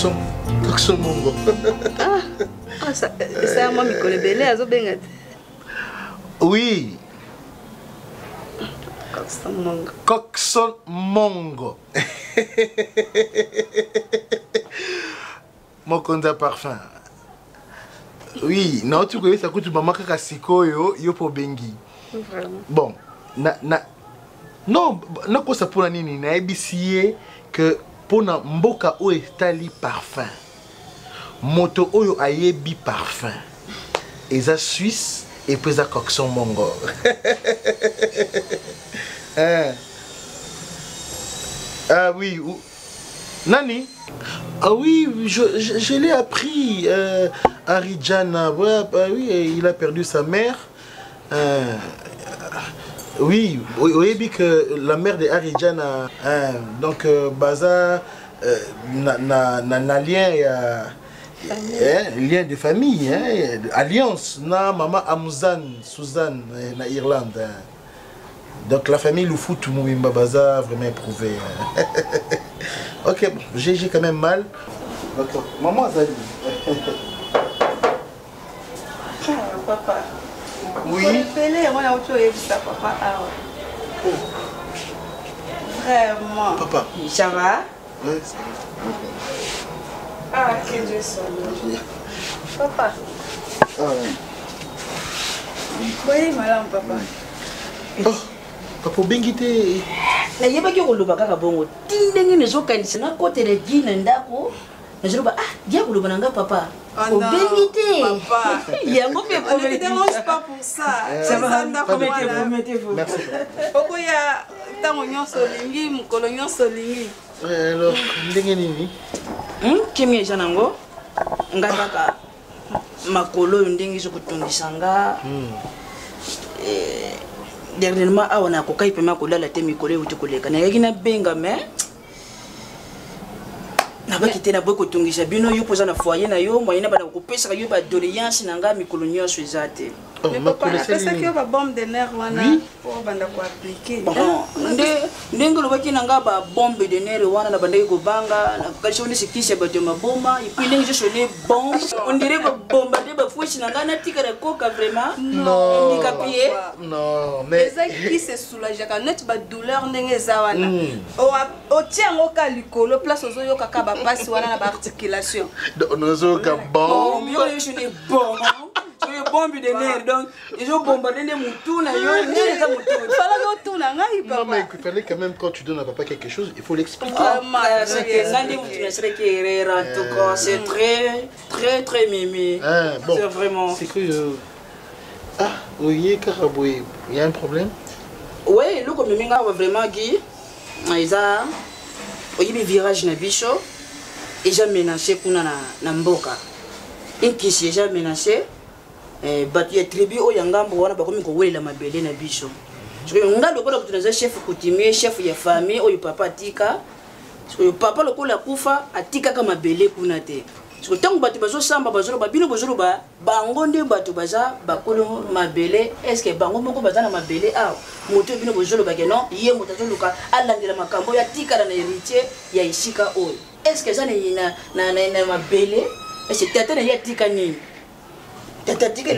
Coxon Mongo. Ça moi me connaît belé azo benga. Oui. Coxon Mongo. Coxon Mongo. Mon compte parfum. Oui, non, tu connais ça coûte maman kakasiko yo pour bengi. Vraiment. Bon, non, quoi ça pour la nini na ebisiye que pour na mboka o estali parfum. Moto oyo ayebi parfum. Eza Suisse et puis za Coxon Mongo. Ah oui, Nani? Ah oui, je l'ai appris. Arijana, ouais, bah oui, il a perdu sa mère. Oui, oui, que la mère de Arijana, donc Baza, na lien, lien de famille, alliance, na maman Amuzan, Suzanne, na Irlande. Donc la famille Lufutu Moumimba Baza vraiment éprouvé. Ok, bon, j'ai quand même mal. Donc, maman Azali. Papa. Oui. Papa. Vraiment. Papa. Ça va? Oui, ça va. Ah, que Dieu soit loué. Papa. Ah ouais. Oui, madame, papa. Oh, papa, bengité. Na yeba ki koloba kaka bongo tindenge nezokanisa na kote le dina ndako nazoba dia koloba nanga papa obengite papa yango pe on ne dérange pas pour ça ça va mettez-vous merci okoya tango nyonso lingi mukolo nyonso lingi alors ndenge nini kimi janango ngakaka makolo ndenge zokutungisa dernièrement on a kokai pema kolala te mikolo uti koleka na yaki na benga mais na bakite na boko tungisa bino yo poza na foyer na yo moyena bana kopesa yo ba doléance na nga mikolo nyonso ezate mais papa c'est ça que ba bombe de nerf wana pour banda ko appliquer ndenge lo baki na nga ba bombe de nerf wana na banda ko banga na kalisi on sikisi ba de maboma et puis ndenge je sonné bombe on dirait ba bomba de ba fouchi na nga na tika de coca vraiment non ndika pied non mais ça qui se soulage quand net ba douleur ndenge za wana o tiango ka likolo place ozo yo kaka ba passe wana na ba articulation ozo ka bombe yo je sonné bombe bombe de nerf donc ils ont bombardé les moutons na yo nerf za moutons fala go tuna ngai papa non mais il fallait quand même quand tu donnes à papa quelque chose il faut l'expliquer c'est que ngandi moutons serait que rire en tout cas c'est très mimi bon c'est vraiment c'est que oui Karaboué il y a un problème oui le comme mimi nga vraiment Guy ils oyibi virage na biso et j'ai menacé kuna na mboka inkisi j'ai menacé batu ya tribu o yangambo wana bakomi ko welela mabele na biso nga lokola kutunaza chef coutumier chef ya famille oyo papa atika oyo papa lokola kufa atika kama mabele kuna te tango batu bazo samba bazo ba bino bazo ba bango nde batu baza bakolo mabele est-ce que bango moko baza na mabele moto bino bazo ba ke non ye moto azo luka alandela makambo ya tika na héritier ya isika oyo est-ce que ça na mabele est-ce que tata na ya tika nini.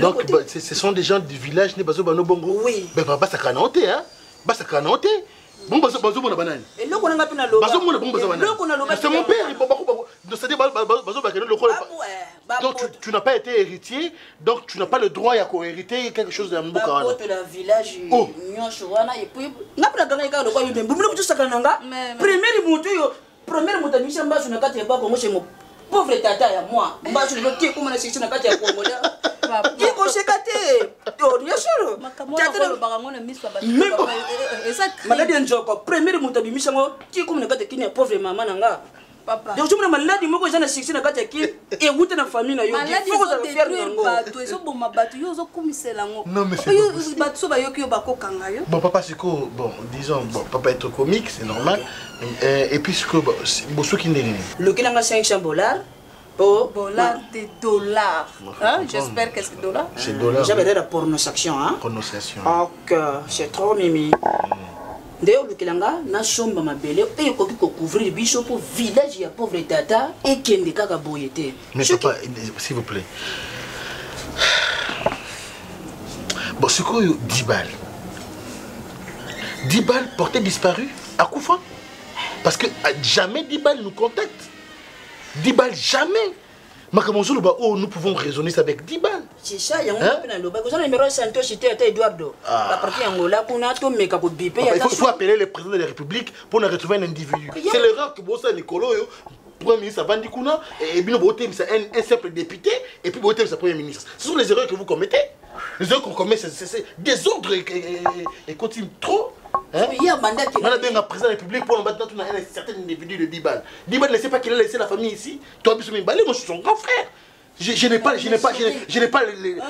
Donc ce sont des gens du village ne bazo bano bongo. Oui. Ben papa ça canonté hein. Ba ça canonté. Bon bazo bona banane. Et loko nga pina loba. Bazo mona bon bazo banane. C'est mon père il donc c'est bazo ba keno lokola. Donc tu n'as pas été héritier donc tu n'as pas le droit à co-hériter quelque chose de mboka wana. Pour le village nyonso wana et puis nga pina ganga ka lokola yimbe mbumule kutu sakana nga. Premier moto misha mbaso na kati ya bako ngoshe mo pauvre tata ya moi mbaso le tie kuma na section na kati ya Kongo da iko shekate to nyashoro tata le barango na miswa ba maladi njoko premier moto bimisha ngo tie kuma na kati kini ya pauvre mama nanga papa donc tumuna maladi moko jana section na kati ya ki e wuta na famille na yo maladi faut que ça faire ngo bato eso bomba bato yo zo kumisela ngo non mais c'est bato so ba yo ki yo bakokanga yo bon papa c'est quoi bon disons bon papa être comique c'est normal et puis ce que bon ce qui n'est le qui n'a 500 dollars dollars de dollars hein j'espère que c'est dollars c'est dollars j'avais la prononciation hein prononciation ok c'est trop mimi D'ailleurs, le Kelanga n'a sombre ma belle et il faut couvrir bicho pour village et pauvre tata et qui est kaka boyete. Mais papa, s'il vous plaît. Bon, c'est quoi 10 balles? 10 balles portées disparues à Koufa? Parce que jamais 10 balles nous contactent. 10 balles, jamais. Nous pouvons raisonner ça avec 10 balles. C'est ça, il y a un numéro de Santos, c'était Eduardo. La partie Angola, il faut appeler le président de la République pour nous retrouver un individu. C'est l'erreur que Bossa Nicolo, Premier ministre Bandikouna, et bien un simple député, et puis Botem, sa Premier ministre. Ce sont les erreurs que vous commettez. Les erreurs qu'on commet, c'est des ordres et continuent trop. On a bien un président de la République pour maintenant un certain individu de 10 balles. 10 balles ne sait pas qu'il a laissé la famille ici. Toi, moi je suis son grand frère. Je n'ai pas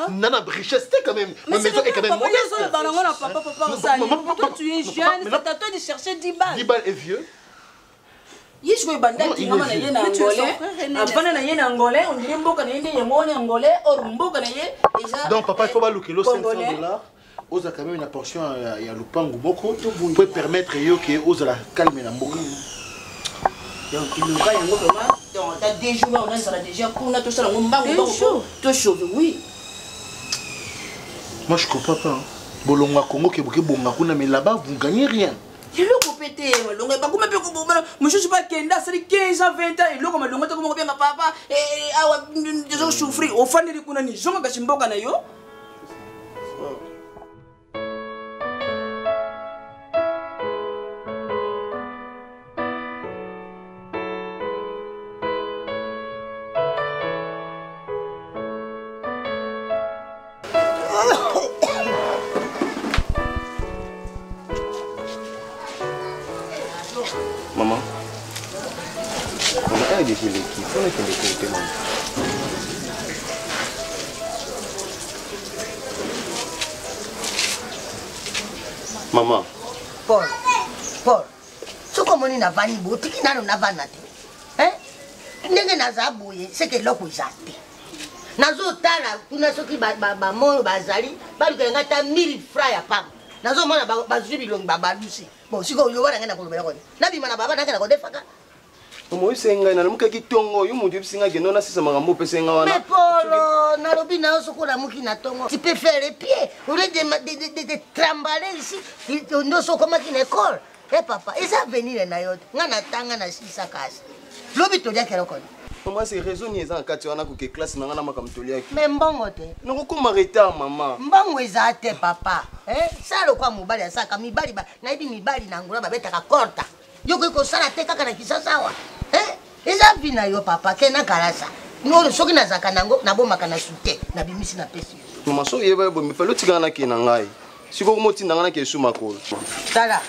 nana richesse quand même. Mais c'est quand même modeste. Toi tu es jeune, c'est à toi de chercher 10 balles. 10 balles est vieux. Il y a bandaki ngama na yena angolais afana na yena angolais on dirait mboka na yende yemoni angolais or mboka na ye déjà. Donc papa il faut pas loquer 500 $. Osa quand même une portion il y a lupango boko pour permettre yo que osa la calmer na mboka. Donc il va y avoir vraiment donc t'as des jours on a ça déjà pour tout ça mbango tout chaud oui. Moi je comprends pas. Bolonga Congo que bonga kuna mais là-bas vous gagnez rien. Il est compété, longue pas comme je suis pas 15 ans 20 ans il est comme longue comme bien papa et awa des souffrir au fan de kuna ni zonga kashimboka na yo. Maman, on a déjà l'équipe, on est des côtés, maman. Paul, ce que je n'ai pas dit, c'est que je n'ai pas dit. Hein? Ndenge naza boye, c'est que l'eau est zate. Nazo tala, kuna soki moyo bazali, baluka ngata 1000 francs ya pam. Nazo mona bazwi bilongi babalusi. Bon, siko yo wana ngena kolobela kone. Nabi mana baba nakena kodefaka. Omo isenga na muka kitongo yo mundu bisinga geno na sisa magambo pesenga wana. Mais Polo, nalobi na osoko na muki na tongo. Tu peux faire les pieds. Au lieu de trambaler ici, ndo soko maki na école. Eh papa, esa venir na yote. Ngana tanga na sisa kasi. Lobi to dia kero kone. Maman c'est raison ni eza kati wana ko ke classe na ngana makamtoli yaki. Mais mbongo te. Noko ko retard maman. Mbongo eza te papa. Salo kwa mobali asaka mibali ba na ibi mibali na ngula babeta ka korta. Yoko ko sala te kaka na kisasa wa. Eza vina yo papa kena kalasa. No soki na zaka nango na bomaka na sute na bimisi na pesi. Maman so yeba bo mi falo tika na ke na ngai. Siko ko moti ndanga na ke suma ko. Tala.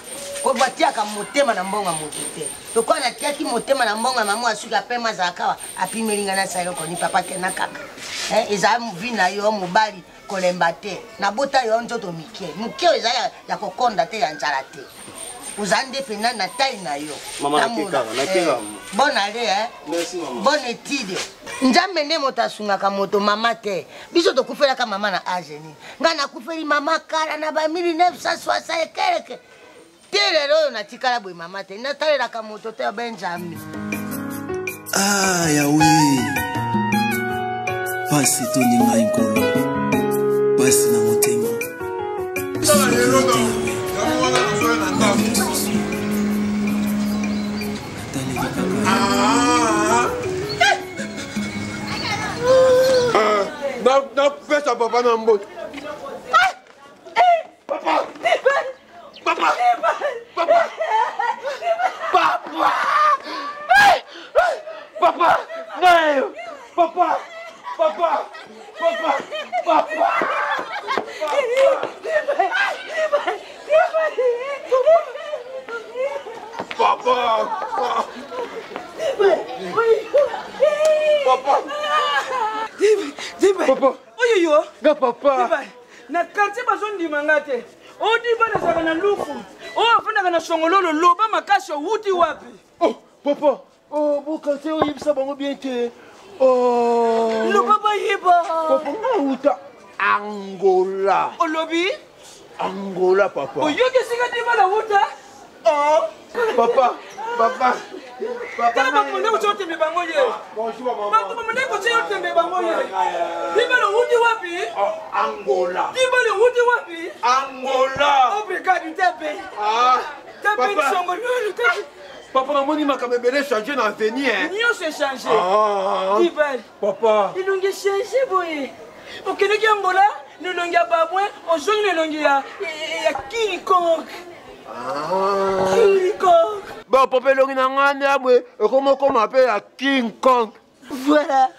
Ko batia ka motema na mbonga motete. To kwa na tia ki motema na mbonga mamu asuka pema zakawa apimelinga na sayo ko ni papa kena kaka. Eza vina yo mobali kolemba te. Na bota yo nzoto mike. Muke eza ya kokonda te ya nzala te. Uzande pena na taille na yo. Maman na keka. Bonne année Merci maman. Bonne étude. Nzambe nde moto asungaka moto mama te. Biso to kufela ka mama na ageni. Nga na kufeli mama kala na ba 1960 keleke. Telelo na tikala boy mama te. Na talela ka moto te Benjamin. Ah yawe. Pasi to ninga inkolo. Pasi na motema. Non, fais ça, papa, non, bon. Papa! Papa! Papa! Papa! Papa! Non! Papa! Papa! Papa! Papa! Papa. Oyoyo. Ga papa. Na quartier bazon di mangate. Odi bana saka na lufu. O afuna kana songololo loba makasho wuti wapi? Oh, papa. Oh, bon quartier o yibisa bango bien te. Oh. Le papa yiba. Papa na uta Angola. Olobi? Angola papa. Oyoke sika di bana wuta. Oh. Papa, papa. Papa, maman. Bonjour maman. Angola. Angola. Papa, maman, il m'a quand même changé dans l'avenir. Nous s'est changé. Papa. Ils ont changé, boy. Ok, nous sommes Angola, nous sommes Babouin, on joue nous sommes King Kong. King Kong. Bon, papa, l'on a un comment on m'appelle King Kong. Voilà.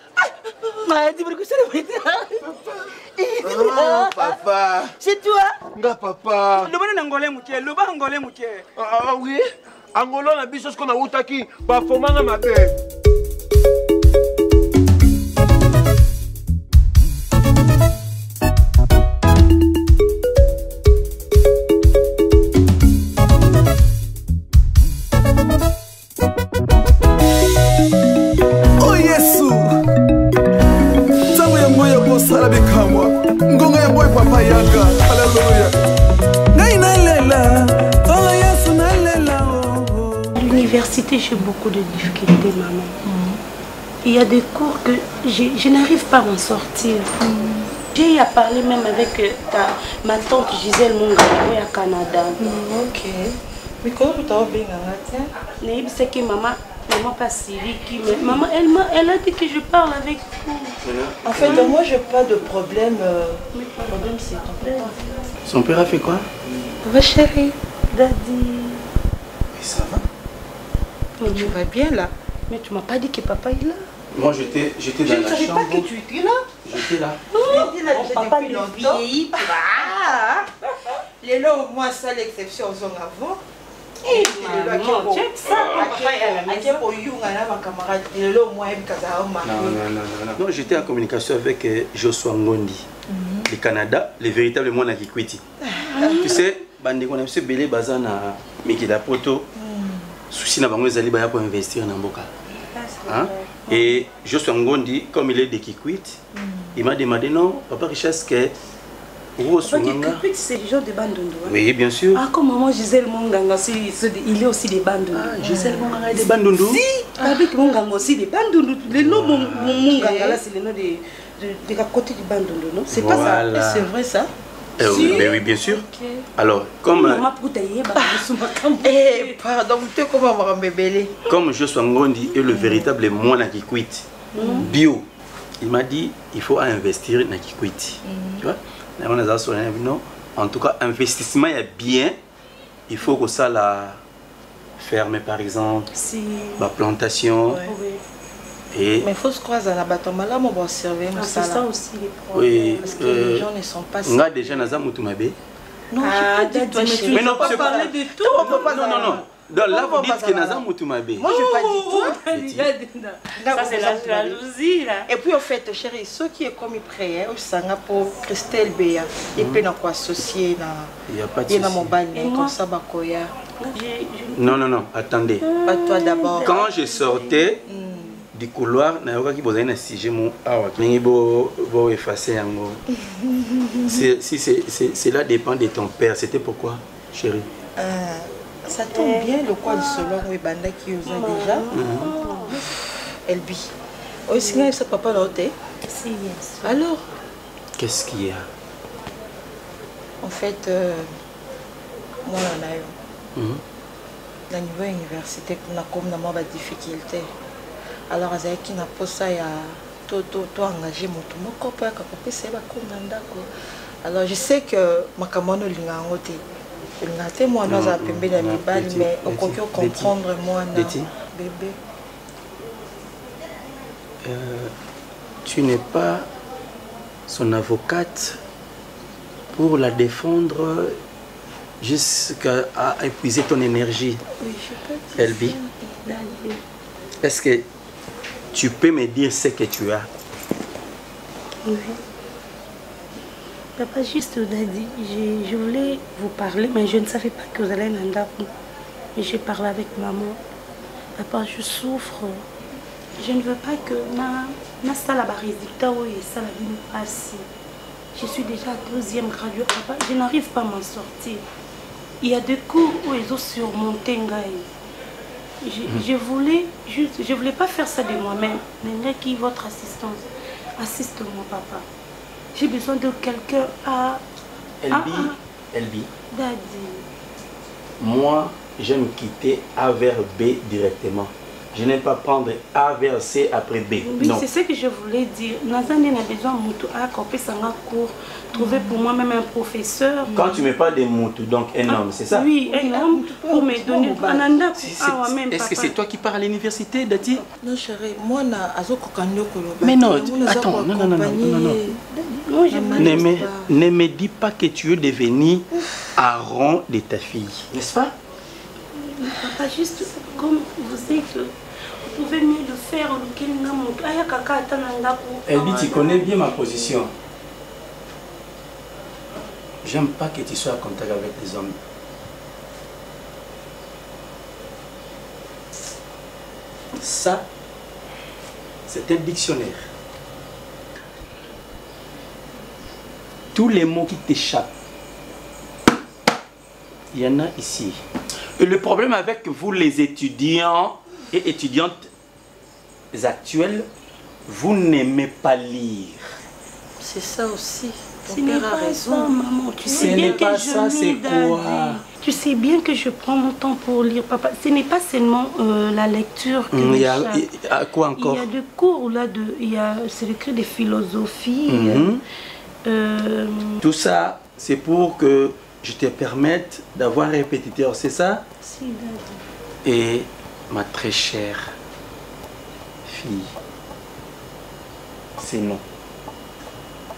Papa. C'est toi? Nga papa. Le bon angolais mouké, le bon angolais mouké. Ah oui. Angola na biso ce qu'on a outaki, ba fomanga mabe. Oh Yesu. Tangu ya moyo kwa sala bikamwa. Ngonga ya moyo papa yanga. Hallelujah. L'université, j'ai beaucoup de difficultés, maman. Il y a des cours que je n'arrive pas à m'en sortir. J'ai à parler même avec ma tante Gisèle Munga au Canada. Ok. Mais comment tu as bien Naïb, c'est que maman pas Siri qui me... Maman, elle a dit que je parle avec vous. En fait, moi, je n'ai pas de problème. Le problème, c'est ton père. Son père a fait quoi? Va chérie, Daddy. Mais ça va. Mais tu vas bien là. Mais tu m'as pas dit que papa est là. Moi j'étais dans la chambre. Je ne savais pas que tu étais là. J'étais là. Mon papa depuis longtemps. Les lots, au moins, ça l'exception aux hommes avant. Et Non. Non, j'étais en communication avec Joshua Ngondi, le Canada, le véritable monde à Kikwiti. Tu sais, bandi qu'on a monsieur Belé Bazana, Mikida Poto, souci n'a pas moi pour investir dans Mboka. Et Joshua Ngondi, comme il est de Kikwiti, il m'a demandé non, papa Richesse que Kikwiti, c'est le genre de Bandundu. Oui, bien sûr. Ah, comme maman Gisèle Munganga, il est aussi des Bandundu. Ah, Gisèle Munganga est des Bandundu? Si, avec Munganga aussi des Bandundu. Le nom Munganga, là, c'est le nom de la côté du Bandundu, non? C'est pas ça? C'est vrai ça? Si. Oui, bien sûr. Okay. Alors, comme... Pardon, tu comment me rebelle. Comme Joshua Ngondi est le véritable moine à Kikwiti, bio, il m'a dit il faut investir dans Kikwiti. Tu vois? Non, en tout cas, investissement est bien. Il faut que ça la ferme, par exemple, la plantation. Et mais il faut se croiser à la bâton. Là, on va observer. C'est ça aussi les problèmes. Oui, parce que les gens ne sont pas... On a déjà dans Moutoumabé. Non, je peux pas dire. Mais non, pas parler de tout. Non. Donc là, vous dites que Nazam Moutoumabé. Moi, je ne vais pas dire tout. Ça, c'est la jalousie, là. Et puis, en fait, chérie, ce qui est comme il prie, c'est pour Christelle Béa. Et puis, on peut associer. Il n'y a pas de souci. Comme ça, Bakoya. Non, attendez. Pas toi d'abord. Quand je sortais du couloir, il y a qui posait un sujet, mais il effacer. Cela dépend de ton père. C'était pourquoi, chérie? Ça tombe bien, le quoi du selon oui, Banda qui usa déjà. Elbi. Oh, c'est ce papa là, t'es? Si, yes. Alors? Qu'est-ce qu'il y a? En fait, moi, on a eu. Au niveau université, on a comme des difficultés. Alors, qui n'a pas ça, il y a tout engagé, mon copain, c'est comme alors, je sais que ma camarade l'a engagé. Moi, nous avons pembe dans les balles, mais on peut comprendre moi, bébé. Tu n'es pas son avocate pour la défendre jusqu'à épuiser ton énergie. Oui, je peux. Elbi, est-ce que tu peux me dire ce que tu as? Oui. Papa, juste, Daddy, je voulais vous parler, mais je ne savais pas que vous allez en Ndakou. Mais j'ai parlé avec maman. Papa, je souffre. Je ne veux pas que ma salle à résultat et ça la vie passe. Je suis déjà 2e graduée. Papa, je n'arrive pas à m'en sortir. il y a des cours où ils ont surmonté Ngaï. Je voulais juste, je voulais pas faire ça de moi-même. Mais qui votre assistance? Assiste-moi, papa. J'ai besoin de quelqu'un à... Elbi. Daddy. Moi, j'aime quitter A vers B directement. Je n'aime pas prendre A vers C après B. Oui, non. C'est ce que je voulais dire. Nazani a besoin de couper son cours, trouver pour moi-même un professeur. Quand tu me parles de Moutou, donc un homme, c'est ça? Oui, un homme pour me donner un Est-ce que c'est toi qui pars à l'université, Dati? Non, chérie, moi, mais non, attends, non. Ne me dis pas que tu veux devenir Aaron de ta fille, n'est-ce pas? Papa, juste comme vous êtes, vous pouvez mieux le faire. Elbi, tu connais bien ma position. J'aime pas que tu sois en contact avec les hommes. Ça, c'est un dictionnaire. Tous les mots qui t'échappent, il y en a ici. Et le problème avec vous les étudiants et étudiantes actuelles, vous n'aimez pas lire. C'est ça aussi. Ce n'est pas ça, maman. Tu sais bien que ça, c'est quoi? Tu sais bien que je prends mon temps pour lire, papa. Ce n'est pas seulement la lecture que il y a quoi encore? Il y a des cours là, c'est écrit de philosophie. Tout ça, c'est pour que je te permette d'avoir un répétiteur, c'est ça? Si, Daddy. Et ma très chère fille, c'est non.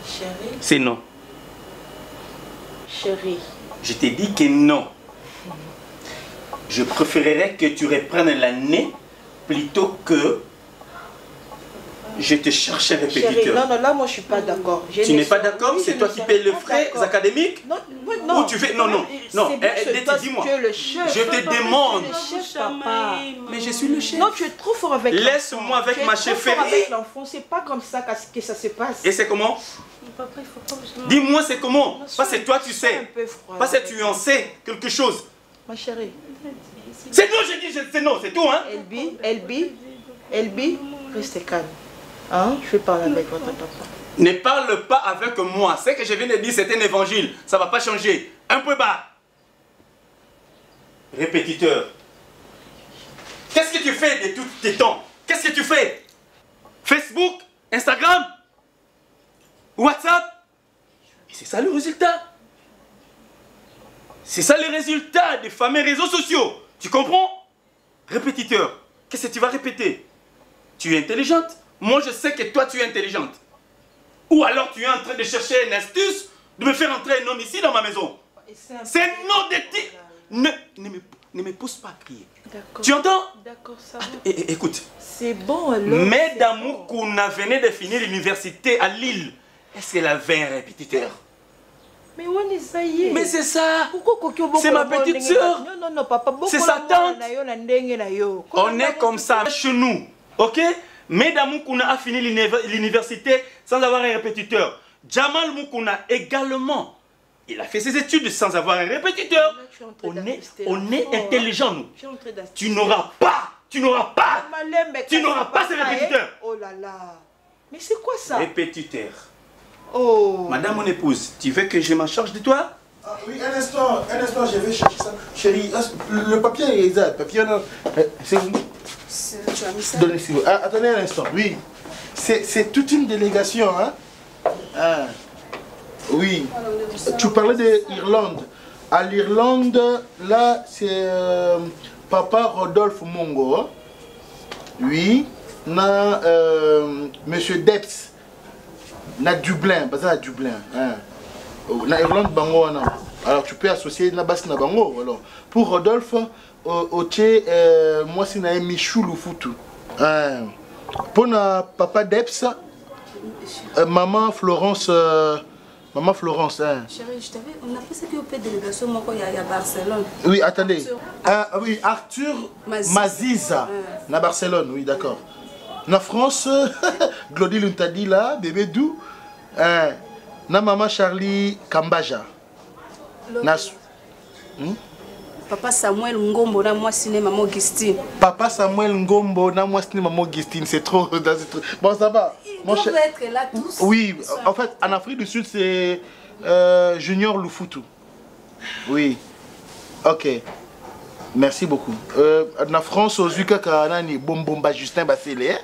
Chérie. C'est non. Chérie. Je t'ai dit que non. Je préférerais que tu reprennes l'année plutôt que je te cherche un répétiteur. Chérie, non, là, moi, je suis pas d'accord. Tu n'es pas d'accord? C'est toi qui payes les frais académiques? Non. Ou tu fais... Non. Dis-moi. Je te demande. Papa. Mais je suis le chef. Non, tu es trop fort avec l'enfant. Laisse-moi avec ma chefferie. Avec l'enfant, c'est pas comme ça que ça se passe. Et c'est comment? Papa, il faut pas que je... Dis-moi c'est comment? Parce que toi tu sais. Parce que tu en sais quelque chose. Ma chérie. C'est non, j'ai dit c'est non, c'est tout, hein? Elbi, reste calme. Hein? Je vais parler avec votre papa. Ne parle pas avec moi. Ce que je viens de dire, c'est un évangile. Ça ne va pas changer. Un peu bas. Répétiteur. Qu'est-ce que tu fais de tous tes temps? Qu'est-ce que tu fais? Facebook? Instagram? WhatsApp? Et c'est ça le résultat. C'est ça le résultat des fameux réseaux sociaux. Tu comprends? Répétiteur. Qu'est-ce que tu vas répéter? Tu es intelligente? Moi, je sais que toi, tu es intelligente. Ou alors, tu es en train de chercher une astuce de me faire entrer un homme ici dans ma maison. C'est non de ti. Ne me pousse pas à crier. Tu entends? D'accord, ça va. Écoute. C'est bon, alors. Mesdames Moukouna venait de finir l'université à Lille. Est-ce qu'elle avait un répétiteur? Mais on est ça y est. Mais c'est ça. C'est ma petite soeur. Non, papa. C'est sa tante. On est comme ça chez nous. Ok? Mesdames Moukouna a fini l'université sans avoir un répétiteur. Jamal Moukouna également. Il a fait ses études sans avoir un répétiteur. On est intelligents, nous. Tu n'auras pas ce répétiteur. Oh là là. Mais c'est quoi ça? Répétiteur. Oh. Madame mon épouse, tu veux que je m'en charge de toi? Oui, un instant, je vais chercher ça. Chérie, le papier est exact. Le papier, c'est où? Tu as mis ça? Donnez-moi. Attendez un instant, oui. C'est toute une délégation, hein? Ah. Oui. Tu parlais de l'Irlande. À l'Irlande, là, c'est Papa Rodolphe Mongo. Hein? Oui. Na, Monsieur Debs. Na Dublin, basé à Dublin. Hein? Na Irlande, Bango. Alors tu peux associer na bas na Bango. Alors, pour Rodolphe, moi, c'est na Michou Lufutu. Pour na Papa Debs, Maman Florence. Maman Florence, hein. Chérie, je t'avais... On a fait ce qu'il y a au délégation, moi, il y a Barcelone. Oui, attendez. Oui, Arthur Maziza. Na Barcelone, oui, d'accord. Na France, Glody Luntadi là, bébé Dou. Na Maman Charlie Kambaja. Papa Samuel Ngombo na moi cinéma maman Augustine. Papa Samuel Ngombo na moi cinéma maman Augustine, c'est trop. Bon, ça va. Ils doivent être là tous. Oui, en fait, en Afrique du Sud, c'est Junior Lufutu. Oui. Ok. Merci beaucoup. En France, aux Ukaka, Nani, Bombomba Justin Bassélé.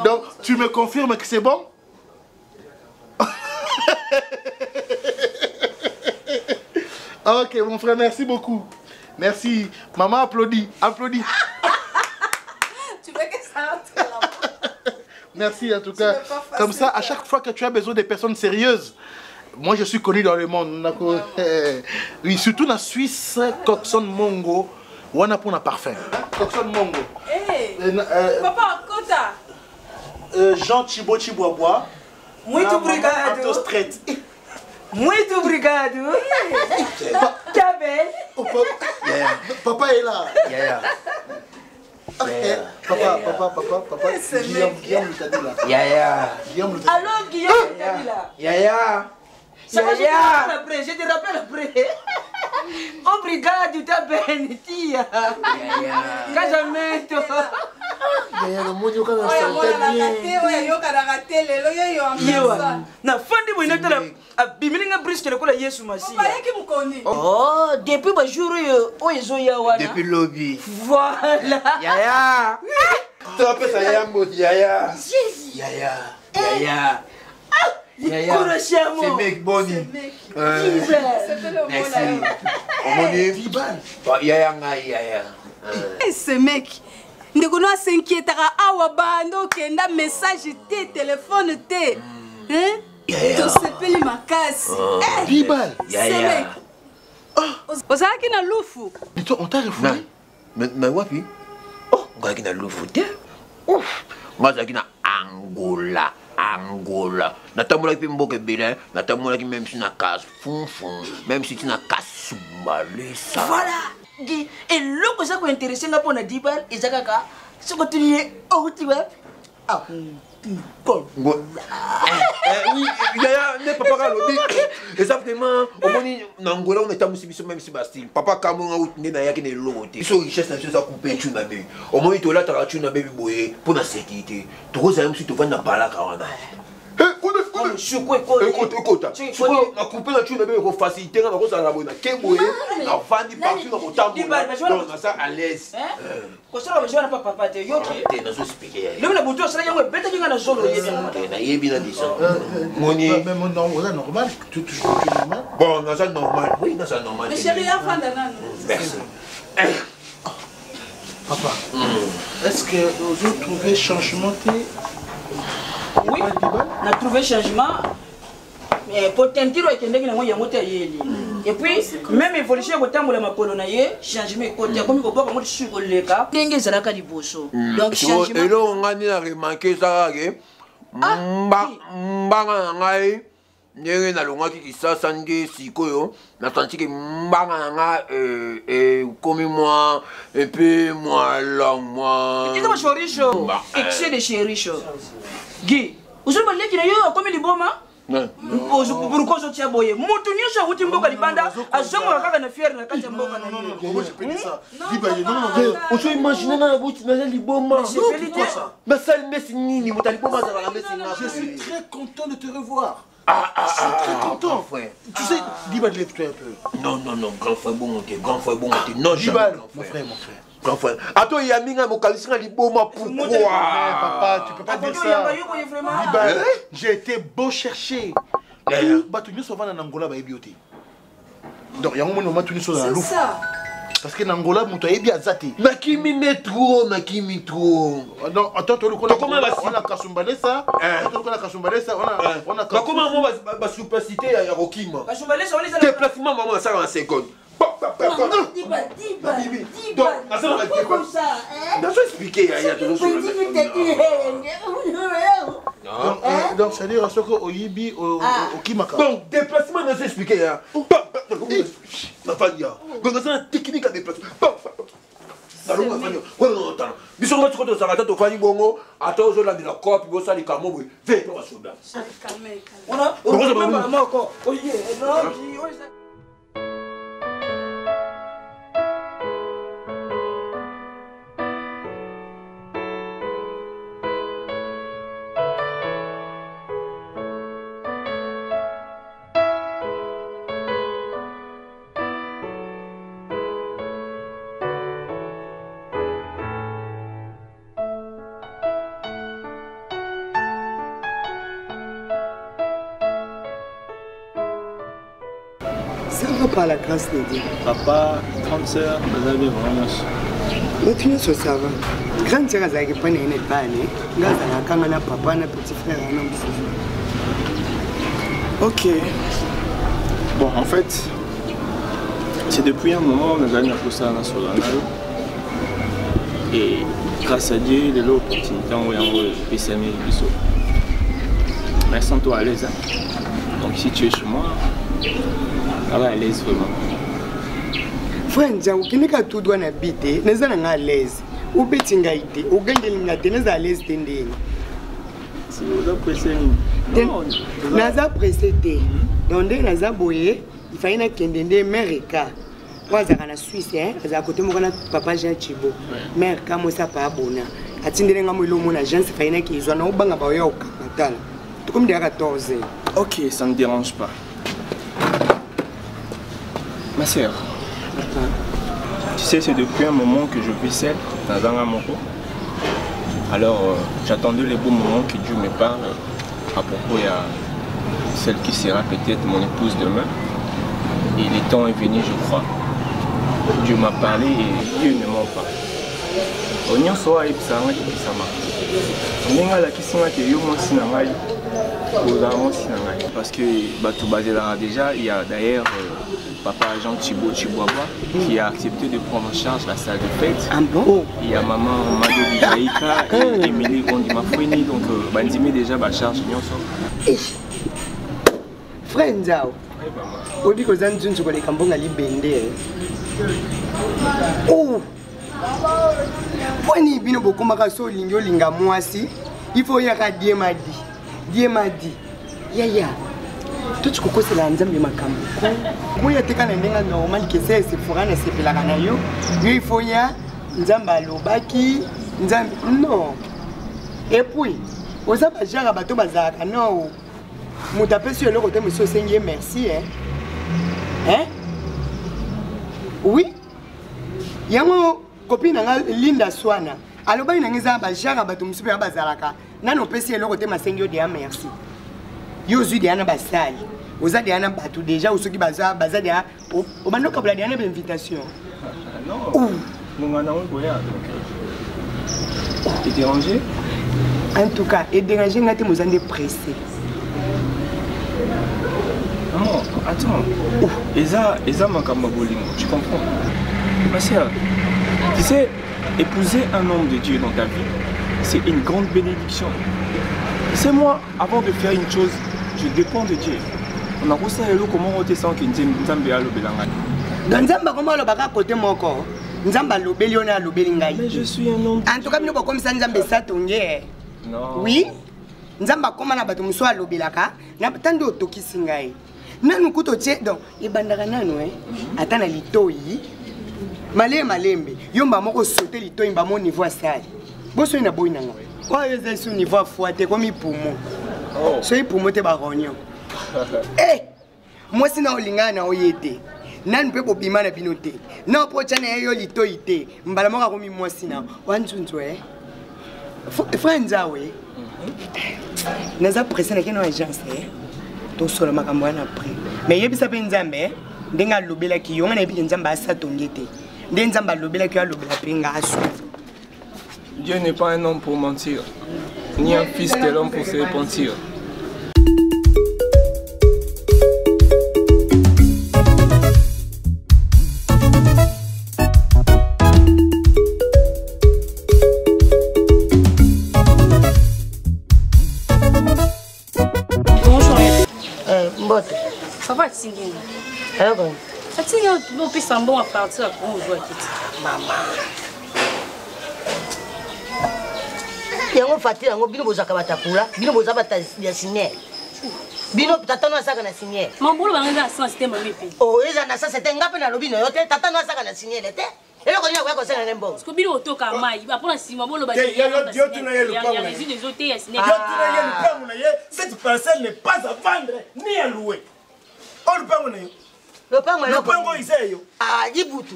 Donc, tu me confirmes que c'est bon? Ok, mon frère, merci beaucoup. Merci. Maman applaudit. Applaudit. Tu veux que ça rentre là-bas? Merci en tout cas. Comme ça, à chaque fois que tu as besoin de personnes sérieuses, moi je suis connu dans le monde. Oui, surtout dans la Suisse, Coxon Mongo, on a pour un parfum. Coxon Mongo. Papa, Kota. Jean Chibo Chiboabois. Muito obrigado. Muito obrigado. Tá bem? Papa est là. Papa. Guillaume Lutadila. Guillaume Lutadila. Allô, Guillaume Lutadila. Ça va, je te rappelle après. Obrigado, tá bem, tia. Casamento. Na fandi mwene tala abimilinga briske lekola Yesu Masiya. Oh, depuis ba jour oyo ezoya wana. Depuis lobby. Voilà. Yaya. Top ça yaya mboti yaya. Yaya. C'est mec Bonnie. Merci. Omoni. Yaya ngai yaya. Ce mec. Ndeko no s'inquiétera awa bando kenda message te téléphone te. Hein? To sepeli makasi. Dibal. Ce mec. Ozalaki na lufu. Mais toi, on t'a refoulé? Mais wapi? Oh, ngaki na lufu te. Ouf. Moi zaki na Angola. Natambola ki mboke bele, natambola ki même si na kas fonfon, même si tu na kasumbalesa. Voilà. Guy, et le que ça peut intéresser nga pona Dibal, ezakaka, ce que tu dis au tiwa. Ah. Oui, yaya ne papa ka lobi. Exactement, au moni na Angola on est à musibiso même si Bastille. Papa kamonga outne na yaki ne logote. So richesse na ça couper tu na be. Au moni to la ta tu na be boye pour la sécurité. To ko za msi to vanda balaka wana. Écoute, na couper na tu na be ko faciliter na ko za la bona. Ke boye na vandi partout na kotambo. Donc na ça à l'aise. Ko ça va jouer na papa te yo ki. Na so expliquer. Le na buto ça yango beta kinga na zolo yebi na. Na yebi na disa. Moni. Mais mon nom, c'est normal. Tu es normal. Bon, na ça normal. Oui, na ça normal. Mais chérie, enfant d'Anna. Merci. Papa, est-ce que vous avez trouvé changement? Oui, on a trouvé changement. Mais pour tenter de faire et puis, même évolution au temps où la polonaise, changement côté comme on peut sur le cas, dengue ça la bosso. Donc changement. Et là on a remarqué ça mbanga ngai ndenge na longa ki sasa nge sikoyo na senti que mbanga nga comme moi un peu moins long moi. Qu'est-ce que choricho? Excès de choricho. Guy, vous avez dit qu'il y a comme liboma? Pourquoi je tiens boye? Moutounio je vous dis mboka libanda, a zongo kaka na fier na kati mboka na. Non, moi je peux dire ça. Non. On peut imaginer na buti na liboma. Pourquoi ça? Mais ça le messi nini motaliboma za la messi. Je suis très content de te revoir. Je suis très content, frère. Tu sais, Dibal, lève-toi un peu. Non, grand frère bon monté, Non, Dibal, mon frère. Grand frère. Attends, il y a minga mo kalisina liboma pourquoi? Papa, tu peux pas dire ça. Dibal, j'ai été beau chercher. Bah, tu nous sauves en Angola, bah,ébioté. Donc, il y a un moment où tu nous sauves dans la loupe. Parce que Angola, tu as bien zati. Nakimi métro. Non, attends, on a Kasumbalesa. On a comment on va superciter à Rokima? Déplacement, maman, ça en seconde. Donc, c'est-à-dire au Yibi, au Kimaka. Donc, déplacement, on a expliqué. Ma famille, donc c'est une technique à déplacer. Bisous, tu connais ça, tu fais bongo, attends, je l'ai dit la copie, puis ça, les camons, oui, fais pas sur là. On a, Papa par la grâce de Dieu. Papa, grande sœur, vous avez vraiment. Mais tu es sur ça va. Grande sœur, elle a pas une panne. Grâce à la quand papa, un petit frère, un homme. Ok. Bon, en fait, c'est depuis un moment on a gagné pour ça dans Solana. Et grâce à Dieu, les autres opportunités ont eu PCM et Bissot. Mais sens-toi à l'aise. Donc si tu es chez moi, ça va à l'aise vraiment. Frère, tu n'es pas tout droit habité, tu n'es pas à l'aise. Ou tu n'es pas à l'aise. Si vous avez pressé, non. Naza pressé. Donc, naza boye, il fallait que tu America. Moi, je suis en Suisse, je suis à côté de mon papa Jean Chibo. Mère, comme ça, pas bon. Attendez, mon agence, il fallait qu'ils soient au banc à Bayoua au Cap. Comme des 14 ans. Ok, ça ne me dérange pas. Ma sœur, tu sais, c'est depuis un moment que je vis seule dans un Moko. Alors, j'attendais les beaux moments que Dieu me parle à propos de celle qui sera peut-être mon épouse demain. Et le temps est venu, je crois. Dieu m'a parlé et Dieu ne ment pas. On y soit et ça m'a dit ça m'a. On a la question que yo mon sinangai. Parce que tout basé là déjà, il y a d'ailleurs papa Jean Thibault Chiboaba qui a accepté de prendre en charge la salle de fête. Il y a maman Mado Bijaïka et Émilie Gondima Fouini, donc Bandimi déjà va charge nyonso. Frère Nzao, obi ko zanzu nzuko le kambonga libende. Oh. Poni bino bokomaka so lingyo linga mwasi, il faut y a Dieu m'a dit, Yaya, tout ce que c'est la nzambe makambo. Moi ya teka na ndenga normal que c'est furana c'est pelaka na yo. Il faut ya nzamba lobaki, nzambe non. Et puis, oza ba jara bato bazaka non. Mutape sur le côté monsieur Seigneur merci hein. Oui. Yango copine nga Linda Swana. Alors il y a des gens qui sont bazalaka. Nano pesi eloko te masengi yo dia merci. Yo zui dia na basali. Oza dia na batu déjà ou soki baza dia o bando kabla dia na invitation. Non. Nous on boya donc. Tu es dérangé? En tout cas, et dérangé ngate mozande pressé. Non, attends. Eza makamba bolingo, tu comprends? Ma sœur, tu sais, épouser un homme de Dieu dans ta vie, c'est une grande bénédiction. C'est moi, avant de faire une chose, je dépends de Dieu. On a reçu comment on te sent que Nzambe a l'obélanga. Dans Nzamba, comment on va côté mon corps? Nzamba l'obéliona l'obélinga. Mais je suis un homme. En tout cas, nous sommes comme ça, Nzambe satongé. Non. Oui? Nzamba comment on a battu Moussa l'obélaka? N'a pas tant d'autoki singaï. Nanu kuto tche donc et bandara nanu atana litoi malembe yomba moko sauter litoi mba mon niveau asali boso ina boy nanga kwa yeza su niveau foite comme poumon so poumon te baronyo moi sina olinga na oyete nanu pe bobima na binote na po chana yo litoi te mbala moko komi moi sina wanzunzo Franzawe naza pressé na keno agence tout sur le makambo après mais yebisa pe nzambe ndenga lobela ki yonga na bi nzamba asa tongete nzamba lobela ki lobela penga asu. Dieu n'est pas un homme pour mentir ni un fils de l'homme pour se repentir. Ça va, Tingé? Alors, Tingé, on peut s'en bon à partir pour nous jouer. Maman. Yango fatira ngo bino bozaka batakula, bino bozaba ta signer. Bino tata no saka na signer. Mambolo banga sans système mepe. Oh, eza na ça c'était ngape na lobino yote, tata no saka na signer lete. Elo ko nyako ko sena nembo. Parce que bino otoka mai, ba pona si mambolo ba. Yo tu na ye le pas. Il y a les unes autres ya signer. Yo tu na ye le pas na ye, cette parcelle n'est pas à vendre ni à louer. Oh le pango na yo. Le pango iseyo. Ah, Ibutu.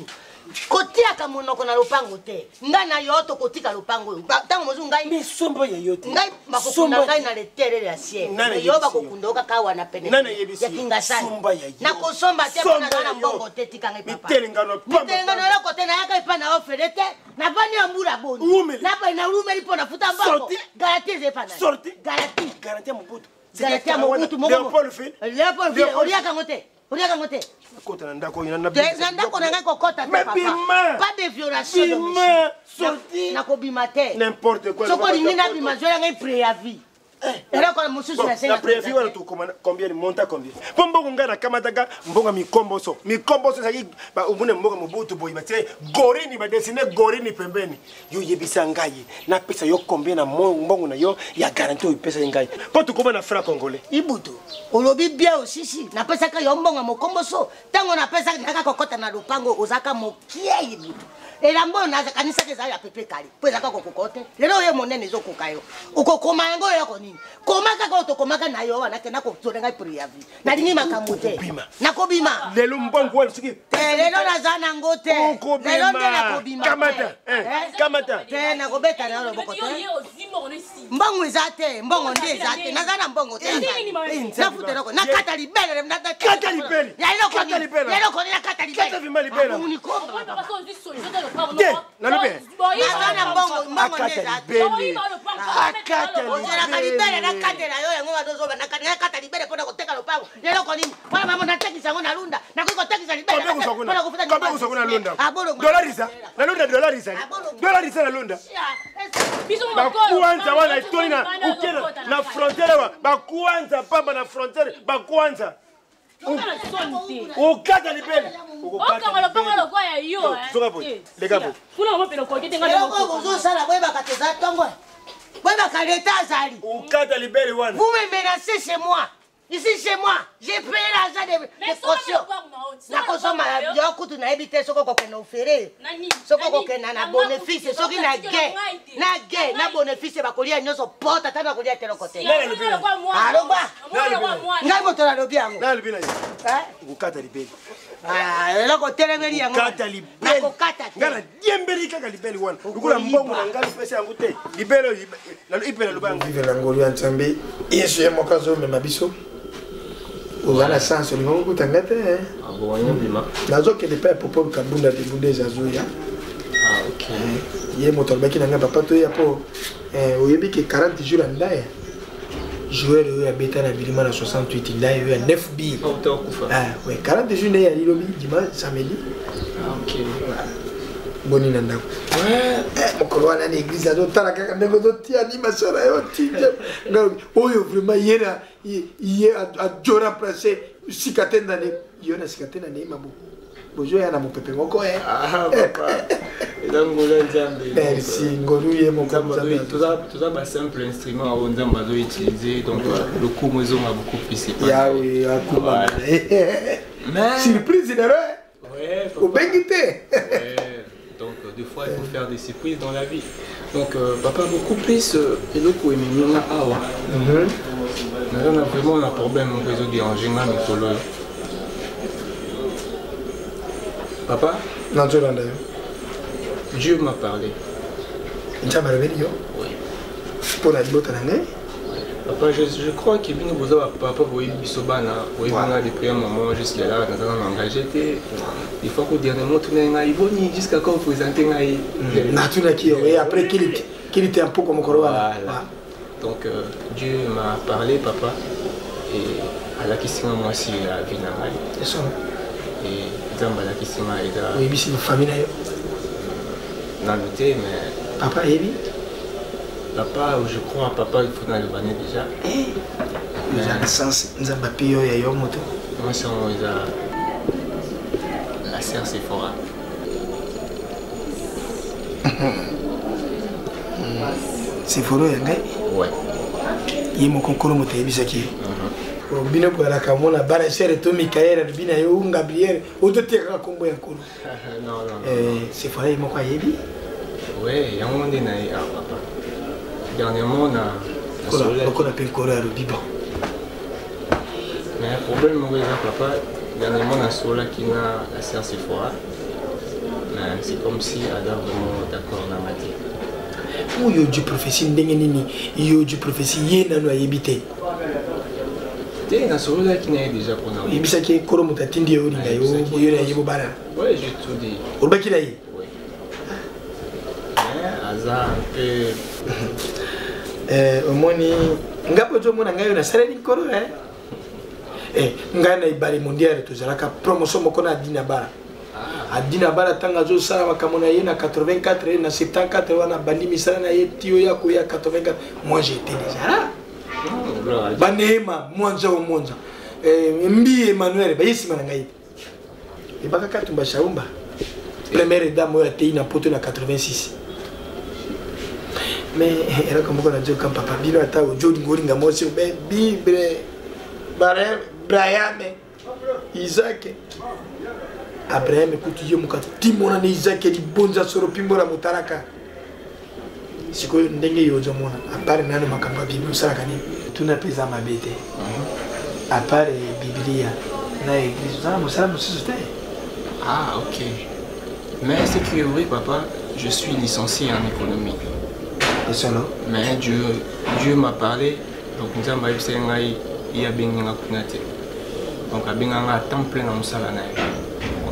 kotiaka monoko na lopango te ngai na yo tokotika lopango oyo ntango mozungu ngai sombo ya yo te ngai bakokunda ngai na letere ya ciel yo bakokunda oyo kaka wana pene ya kingasani nakosomba te mpona ngai na mbongo te tika ngai papa mitelengano eloko te nayaka epa na ofele te navandi ya mbula boni nalumeli mpo nafuta mbongo galati eza epa Garantie à mon bout. Garantie à mon bout. Léopold Phil. Léopold Phil. Oriaka ngote. Oriaka ngote. Kota na ndako ina na ndako na ngai kokota te papa. Pas de violation. Bima sorti. Na kobima te. N'importe quoi. Soko lingi na bima zoya ngai préavis. Era kwa mususu na senga. Na préavis wana tu combien de monta combien. Pombo kunga na kamataka mbonga mikomboso. Mikomboso saki ba ubune mbonga mobutu boy batie gorini ba dessiner gorini pembeni. Yo yebisa ngai. Na pesa yo combien na mbongo na yo ya garantie o pesa ngai. Po tu koma na franc congolais. Ibutu. Olobi bien aussi si. Na pesa ka yo mbonga mokomboso. Tango na pesa naka kokota na lupango ozaka mokie ibutu. Ela mbona kanisa ke za ya pepe kali. Pesa ka kokokote. Lelo ye monene zokokayo. Ukokoma yango yako ni komaka ko to komaka na yo wana tena ko tsolenga préavis na lingi makambo te na kobima lelo mbongo wala siki lelo na zana ngote lelo ndela kobima kamata te na kobeta na loboko te mbongo ezate mbongo ndi ezate na zana mbongo te na futero ko na kata libele na kata libele ya lelo ko na kata libele kata vima libele muni ko te na lobe na zana mbongo ndi ezate akata libele na katela yo yango bazozoba na kata libele pona koteka lopango lelo ko nini wana mama natekisa yango na lunda na kotekisa libele pona kufuta kombe kusakuna lunda dolarisa na lunda dolarisa na lunda bakuanza wana itoina ukena na frontiere wa bakuanza pamba na frontiere bakuanza ukata libele okanga lopango lokwa ya yo lekabo kuna mama pelo kokete ngalo ko uzosala boye bakateza tongo. Vous me menacez chez moi. Ici chez moi, j'ai payé l'argent de caution. La consomme à la biocoutu n'a évité ce qu'on a offert. Ce qu'on a bénéfice, ce qui n'a gué. N'a gué, n'a bénéfice, ma collier, nous sommes porte à ta collier à tel côté. Allô, bah, n'a pas ton bien. N'a le bien. Vous catez les ah, là, quand tu es venu, on kata libeli. Ngana diembeli kaka libeli wana. Ukula mbongo na ngali pesa yangu te. Libelo la ipela lubango. Vive la ngolu antambe. Yesu ya mokazo me mabiso. Ozala sans le ngongo tangate hein. Ah bon, on bima. Nazo ke de pa popo kabunda de bunde zazuya. Ah OK. Ye moto baki na papa to ya po oyebi ke 40 jours andaya. Joueur à Beta na Bilima na 68 il a eu un 9 billes. Ah ouais, 40 jours il y a Lilobi dimanche samedi. Ah OK. Boni nanda. Ouais, mon colonel à l'église à d'autres la kaka ndeko to ti animation na yo ti. Oyo vraiment hier a Jora placé sikatenda ne yona sikatenda ne mabu. Bojo ya na mo pepe moko eh. Ah papa. Merci, Ngolou mon tout ça bah simple instrument on a utilisé donc le coup maison a beaucoup plus ya oui à coup mais surprise d'erreur ouais au bengité donc des fois il faut faire des surprises dans la vie donc papa beaucoup plus et le coup est awa on a vraiment un problème au réseau déranger ma mikolo papa non tu l'as Dieu m'a parlé. Tu as parlé de oui. Pour la botte papa, je crois que bien vous avez papa vous avez bisobana, vous avez depuis un moment jusqu'à là, nous avons engagé. Il faut que dernièrement tu n'aies pas jusqu'à quand vous présentez ngai. Natuna qui et après qu'il était un peu comme Corona. Donc Dieu m'a parlé papa et à la question moi si la vie n'a pas. C'est ça. Et dans la question là. Oui, c'est une famille là. Non, mais papa Ebi papa je crois papa il faut aller le déjà mais dans le sens nous avons payé ya yo moto moi c'est la sœur Sephora Sephora ya ngai ouais yimo konkolo moto yebisaki bino pour la kamona bara sere to Mikaela bina yo Gabriel ototeka kombo ya nkolo non Sephora yimo kwa yebi ouais yango ndé na ya papa dernièrement on a pu courir le biban mais le problème c'est papa dernièrement on a sola qui na la sœur Sephora mais C'est comme si Ada vraiment d'accord dans ma tête. Où yo du prophétie ndengenini, yo du prophétie yena no yebite. T'es dans ce rôle-là qui n'est déjà pour nous. Yebisa qui koro mutatindi yo linga yo yo na yebo bara. Ouais, j'ai tout dit. Urba qui nayi. Oui. Hasard un peu. Omoni ngapo jo mona ngayo na sala ni koro ngana ibali mondial to zalaka promotion moko na dina bara. Adina bara tanga zo sala makamona ye na 84 na 74 wana bandi misala na ye tio ya ko ya 84. Moi j'étais déjà là. Banema mwanja o mwanja. Mbi Emmanuel ba yesi mana ngai. Ibaka katumba shaumba. Première dame ya tei na poto na 86. Mais era comme on a dit quand papa bino ata o jodi ngoringa mosi be bible bare Brian Isaac Abraham écoute yo muka timona ni Isaac di bonza soro pimbora mutaraka siko ndenge yo zo mona apare nano makamba bible saraka ni tuna pesa mabete apare biblia na église ça musala musiste. Ah ok. Mais c'est que oui papa, je suis licencié en économie. Et solo. Mais Dieu m'a parlé, donc nous avons il y a bien une kunate. Donc à bien un temps plein dans musala na.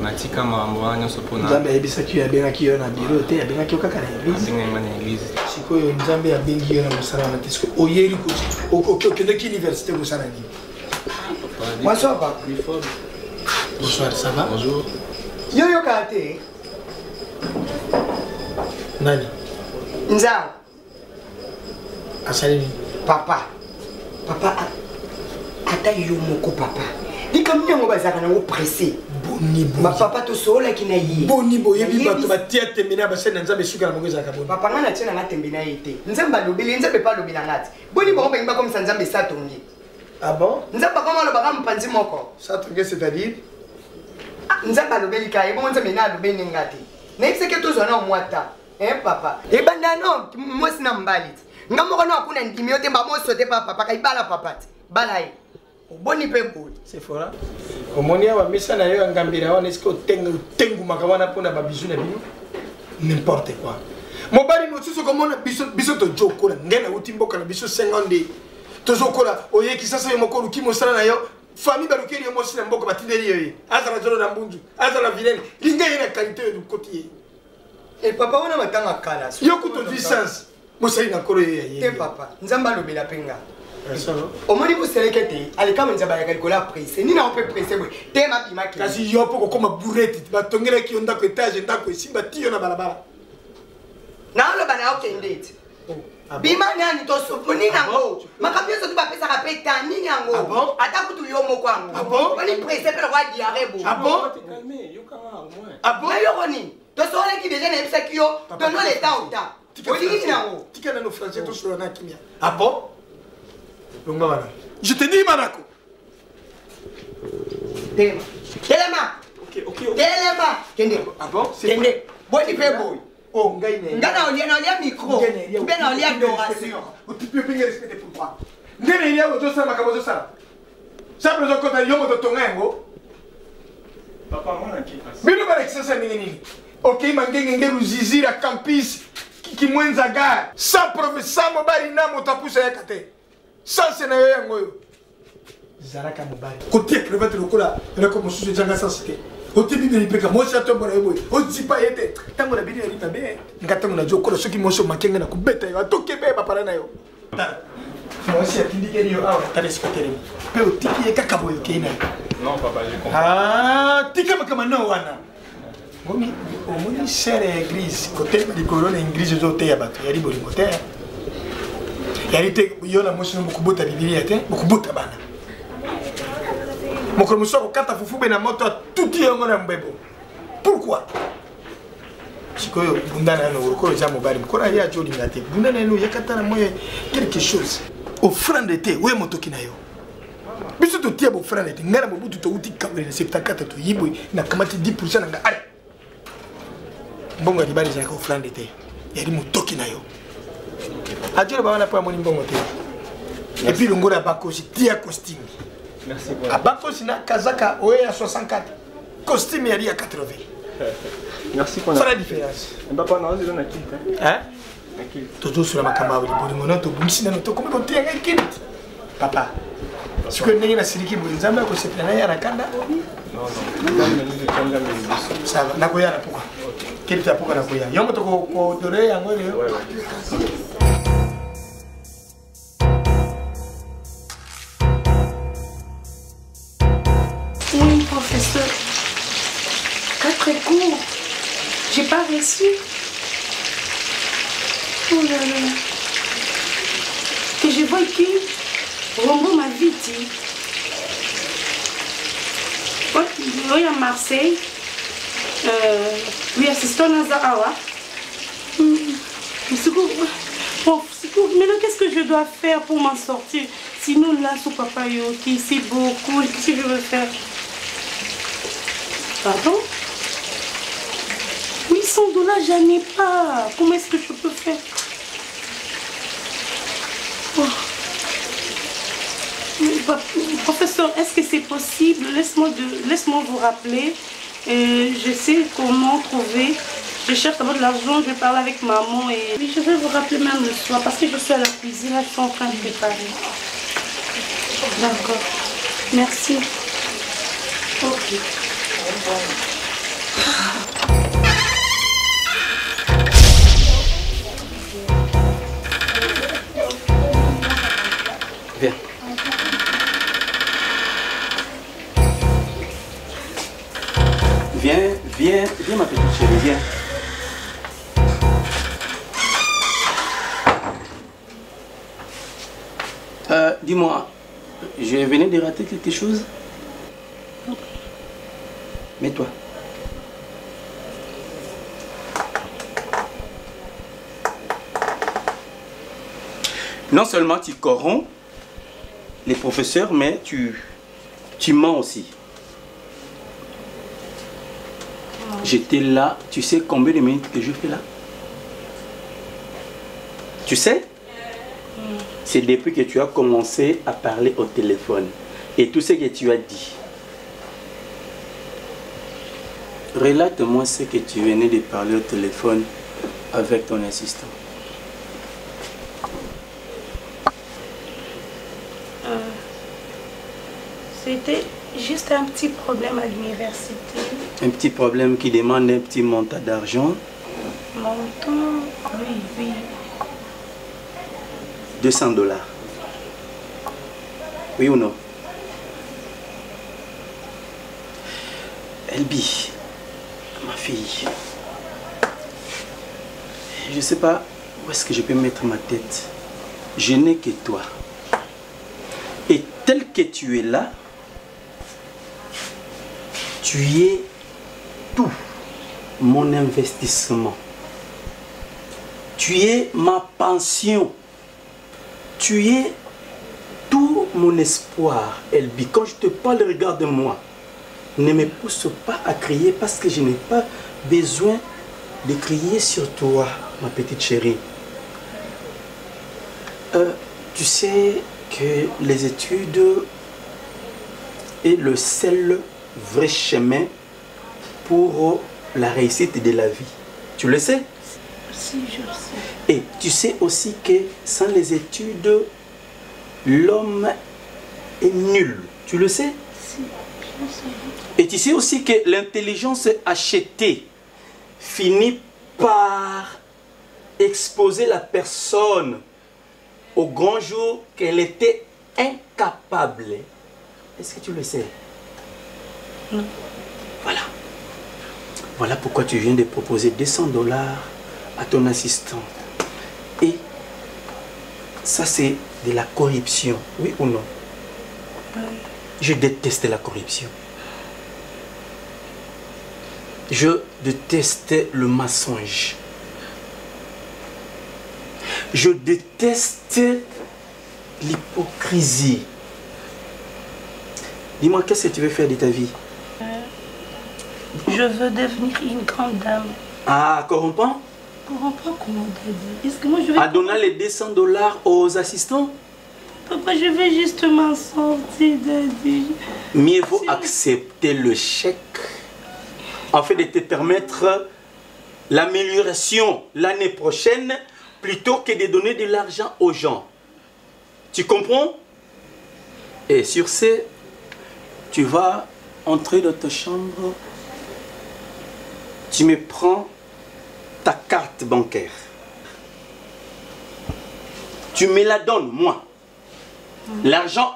On a tika mambo anya sopona. Nzambe ebisa ki ya bien ki yo na bureau te ya bien ki okaka na église. Bien na église. Siko yo nzambe ya bien ki yo na musala na te siko oyeri ko okende ki université musala ni. Bonsoir papa. Bonsoir, ça va? Bonjour. Yo kate. Nani? Nzao. Asali papa. Papa ata yo moko papa. Dika mnyango bazaka nango pressé. Boni boni. Ma papa to sola kina yi. Boni boye bi bato batia temena ba sena nzambe suka na mongo zaka boni. Papa ngana tena na tembena yete. Nzamba lobeli nzambe pa lobela ngati. Boni bongo benga comme ça nzambe satongi. Ah bon? Nzamba comment lo baka mpanzi moko. Satongi c'est-à-dire nzamba lobeli ka yebo nzambe na lobeli ngati. Na iseke to zona omwata. Papa. E banda no mosi na mbali. Ngamoko no akuna ndimi yote mba moso te papa ka ibala papa. Bala yi. Boni pe boni. C'est fora. Omonia wa misa na yo ngambira wana isko tengu makawana pona ba bizu na bino. N'importe quoi. Mobali no suso komona biso to joko na ngena utimboka na biso 50 to jokola oye kisasa yo mokolu kimo sala na yo famille barukeli yo mosi na mboko batindeli yo. Azala zolo na mbunju, azala vilene. Linga ina qualité du côté. Et papa wana matanga kala. Yo kuto distance. Mosali na koro ye. Te papa, nzamba lobela penga. Omoni buseleke te, alikama nzaba ya kalikola presse. Nina on peut presser boy. Te ma bima ke. Kasi yo poko koma bourrette, ba tongela ki onda ko étage ndako simba tiyo na balabala. Na lo bana okendete. Bima nani to soponi nango. Makapio so tu ba pesa ka peta nini yango. Ata kutu yo moko yango. Ah bon? Bani presser pe roi diarrhée bo. Ah bon? Calmez, yo kama au moins. Ah bon? Na yo koni. To so le ki déjà na pesa ki yo, donne le temps au temps. Tika na no français to so na kimia. Ah bon? Je te dis, Manako. Telema. Ok. Telema. Kende. Ah bon? Kende. Boy, tu peux boy. Oh, ngaine. Ngana olia micro. Tu peux na olia adoration. Tu peux bien respecter pourquoi? Ngene ya ojo sama kabozo sana. Ça besoin quand il y a un tongo. Papa, moi na qui passe. Bino ba exercice nini. Ok, mangenge ngelu zizira campus. Ki mwenza ga. Sans professeur mobali na motapusa yakate. Sans scénario yango yo. Zaraka mobali. Côté crevette lokola, ela comme sous janga sans cité. Côté bibeli peka mo sa tombo na yebo. O zipa yete. Tango na bidi elita be. Ngata mona jokola soki moso makenga na kubeta yo. Atoke be bapara na yo. Moi aussi atindike yo awa tale sikotere. Pe o tiki eka kabo yo keina. Non papa, j'ai compris. Ah, tika makama na wana. Ngomi, omoni sere église côté di corona église zote ya bato. Yari bolingo te. Yarite yona moshi no mukubota bibilia te mukubota bana mokolo muso kokata fufube na moto tuti yango na mbebo. Pourquoi? Sikoyo bundana no ukolo ja mobali mkola ya joli ngate bundana no yakata na moye quelque chose offrande te we motoki na yo biso to tie bo offrande te ngara mobutu to uti kabele na 74 to yibwe na kamati 10% nga ale mbongo di bali ja ko offrande te yari motoki na yo. Adjure ba wana pa moni mbongo te. Et puis longola bakosi tia costume. Merci beaucoup. Abakosi na kazaka oye ya 64. Costume yali ya 80. Merci pour la différence. Papa, non, c'est un acquis. Hein? Toujours sur la macamba, tu papa. Si tu as siliki bunzamba ko sepelana ya nakanda. Non. Ça va, nakoya na pourquoi? Quel ta pourquoi nakoya? Yongo to ko dore yango le. Oui, professeur. 4 cours. J'ai pas reçu. Oh là là. Que je vois qui Rombo m'a vite. Oui, à Marseille. Oui, assistant à Zahara. Maintenant, qu'est-ce que je dois faire pour m'en sortir? Sinon, là, sous papa Yoki, c'est beaucoup. Qu'est-ce que je veux faire? Pardon? 800 $, j'en ai pas. Comment est-ce que je peux faire? Oh. Professeur, est-ce que c'est possible? Laisse-moi vous rappeler. Je sais comment trouver. Je cherche d'abord de l'argent, je vais parler avec maman et oui, je vais vous rappeler même le soir parce que je suis à la cuisine, là, je suis en train de préparer. D'accord. Merci. Ok. Viens. Viens ma petite chérie, viens. Dis-moi, je venais de rater quelque chose? Mets-toi. Non seulement tu corromps les professeurs, mais tu mens aussi. J'étais là, tu sais combien de minutes que je fais là? Tu sais? C'est depuis que tu as commencé à parler au téléphone. Et tout ce que tu as dit. Relate-moi ce que tu venais de parler au téléphone avec ton assistant. C'était juste un petit problème à l'université. Un petit problème qui demande un petit montant d'argent. Montant? Oui. 200 $. Oui ou non? Elbi, ma fille, je ne sais pas où est-ce que je peux mettre ma tête. Je n'ai que toi. Et tel que tu es là, tu es tout mon investissement. Tu es ma pension. Tu es tout mon espoir, Elbi. Quand je te parle, regarde-moi. Ne me pousse pas à crier parce que je n'ai pas besoin de crier sur toi, ma petite chérie. Tu sais que les études est le seul vrai chemin pour la réussite de la vie. Tu le sais? Si, je le sais. Et tu sais aussi que sans les études, l'homme est nul. Tu le sais? Si, je le sais. Et tu sais aussi que l'intelligence achetée finit par exposer la personne au grand jour qu'elle était incapable. Est-ce que tu le sais? Non. Voilà. Voilà pourquoi tu viens de proposer 200 $ à ton assistant. Et ça, c'est de la corruption, oui ou non? Oui. Je déteste la corruption. Je déteste le mensonge. Je déteste l'hypocrisie. Dis-moi, qu'est-ce que tu veux faire de ta vie? Je veux devenir une grande dame. Ah, corrompant? Corrompant comment, Daddy? Est-ce que moi je vais... En donnant les 200 $ aux assistants? Papa, je vais juste m'en sortir, Daddy. Mieux vaut accepter le chèque en fait de te permettre l'amélioration l'année prochaine plutôt que de donner de l'argent aux gens. Tu comprends? Et sur ce, tu vas entrer dans ta chambre, tu me prends ta carte bancaire. Tu me la donnes, moi. L'argent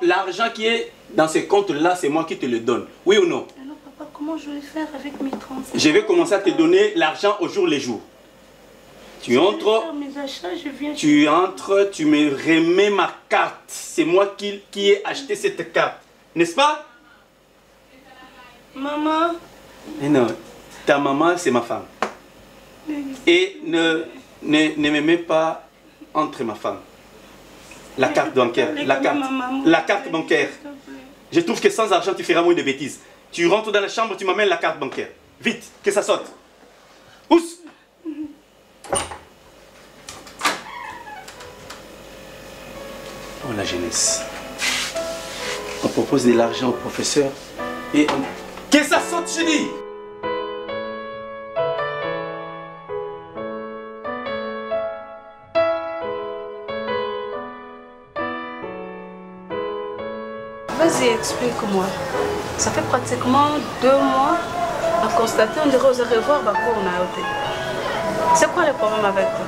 qui est dans ce compte-là, c'est moi qui te le donne. Oui ou non? Alors papa, comment je vais faire avec mes transactions? Je vais commencer à te donner l'argent au jour le jour. Tu entres, tu me remets ma carte. C'est moi qui ai acheté cette carte. N'est-ce pas? Maman. Mais non, ta maman, c'est ma femme. Et ne me mets pas entre ma femme. La carte bancaire. La carte bancaire. Je trouve que sans argent, tu feras moins de bêtises. Tu rentres dans la chambre, tu m'amènes la carte bancaire. Vite, que ça saute. Pousse. Oh, la jeunesse. On propose de l'argent au professeur et on... Que ça saute, je dis! Vas-y, explique-moi. Ça fait pratiquement 2 mois à constater, on dirait aux revoir, on a ôté. C'est quoi le problème avec toi?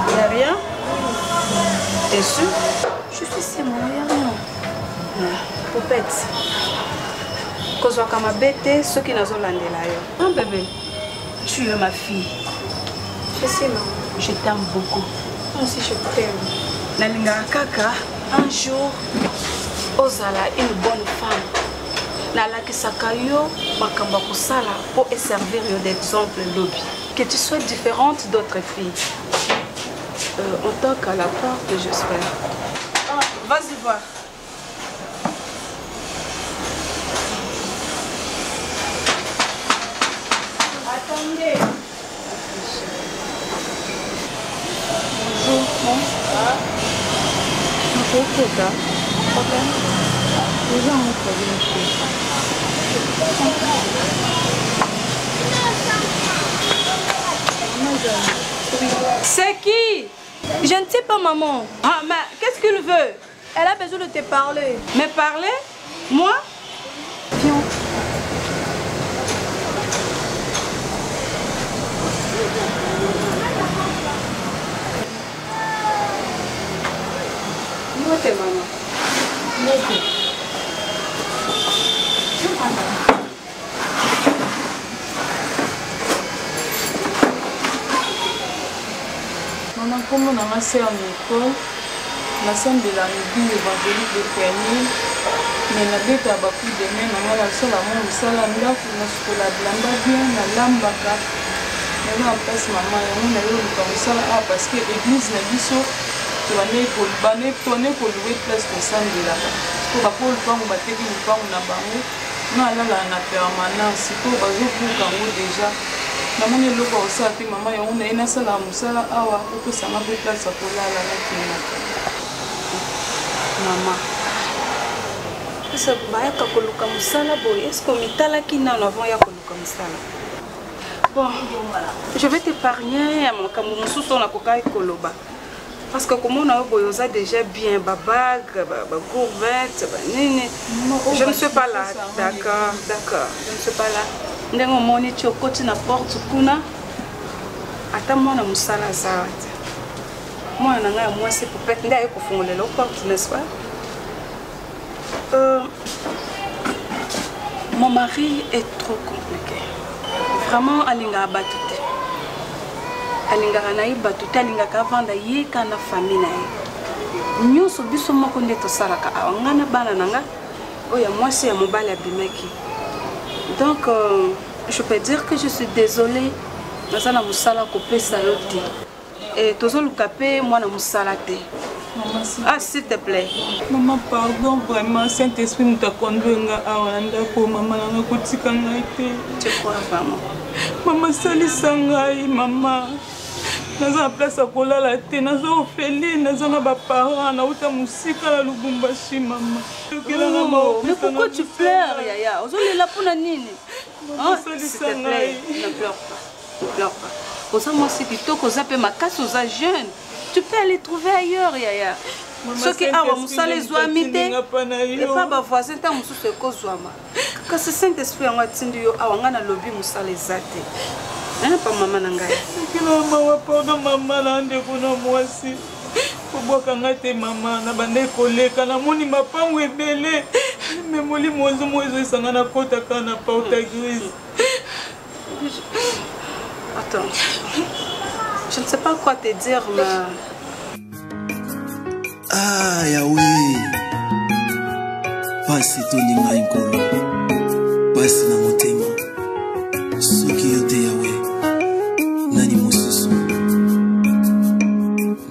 Il n'y a rien? T'es sûr? Je suis si moi, il n'y a rien. Poupette. Kozwa kama bête, ceux qui n'ont pas landé. Un bébé, tu es ma fille. Je sais, maman. Je t'aime beaucoup. Moi aussi, je t'aime. Nalinga kaka, un jour, Ozala une bonne femme. Nalakisaka yo, makamba kusala pour servir d'exemple lobby. Que tu sois différente d'autres filles. En tant qu'à la porte, j'espère. Ah, vas-y voir. Attendez. Bonjour. Bonjour, problème. Les gens ont problème. C'est qui? Je ne sais pas, maman. Ah, mais qu'est-ce qu'il veut? Elle a besoin de te parler. Mais parler? Moi? Viens. Où est ta maman? Maman, comment on a fait en école? La scène de la midi évangélique de Péni, mais la bête a beaucoup de mains, on a la seule amour, ça la mila, on a ce que la blanda bien, la lambaka. Mais là, on passe maman, on a eu comme ça, parce que l'église n'a dit ça, tu vas aller pour le banner, tourner pour louer place de samedi là-bas. Pour rapport au temps où on va te dire, on a banné, on a là la permanence, pour baser pour Kango déjà. Maman est là pour ça, maman, on a une seule amour, ça là, pour que ça m'a fait place pour là, là, là, maman, est-ce que bon, je vais t'épargner parce que comme on a déjà bien babag, gourvette, je ne suis pas là, d'accord, je ne suis pas là. Moi, c'est pour peut-être la porte, n'est-ce pas? Mon mari est trop compliqué. Vraiment, Alinga a battu. Alinga a battu, Alinga a vendu la famille. Nous sommes tous les gens qui sont moi, c'est mon bal abimeki. Donc, je peux dire que je suis désolée. Et tous les capés, moi, je suis salade. Ah, s'il te plaît. Maman, pardon, vraiment, Saint-Esprit nous t'a conduit à Rwanda pour maman, tu crois vraiment? Maman, salut Sangai, maman. naza na place ya kolala te, naza ofeli, naza na baparent, nauta mosika na Lubumbashi mama. Mais pourquoi tu pleures, Yaya? Ozolela pona nini? S'il te plaît, ne pleure pas. Ne pleure pas. Comme ça, moi, c'est plutôt que ça peut ma casse aux jeunes. Tu peux aller trouver ailleurs, Yaya. Ce qui a les oamité et pas ma voisin, tant que ce que zoama. Quand ce Saint-Esprit en attendu, a wangana lobby moussa les athées. Hein, pas maman nangai. Maman, pardon, maman, l'ande pour moi aussi. Pour boire quand t'es maman, na bande collé, quand la moni m'a pas ou belé. Mais moi, les moiseaux, ils sont à la côte à quand la porte grise. Attends. Je ne sais pas quoi te dire, mais. Ah, Yahweh. Pasi toninga inkolo. Pasi na motema. Soki yote Yahweh. Nani mosusu.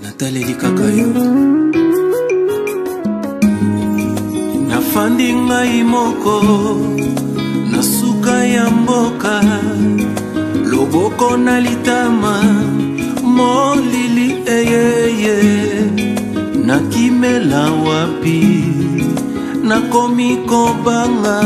Nataleli kaka yo. Nafandi ngai moko. Nasuka ya mboka. Loboko na litama. Molili eyeye. Nakimela wapi nakomi kobanga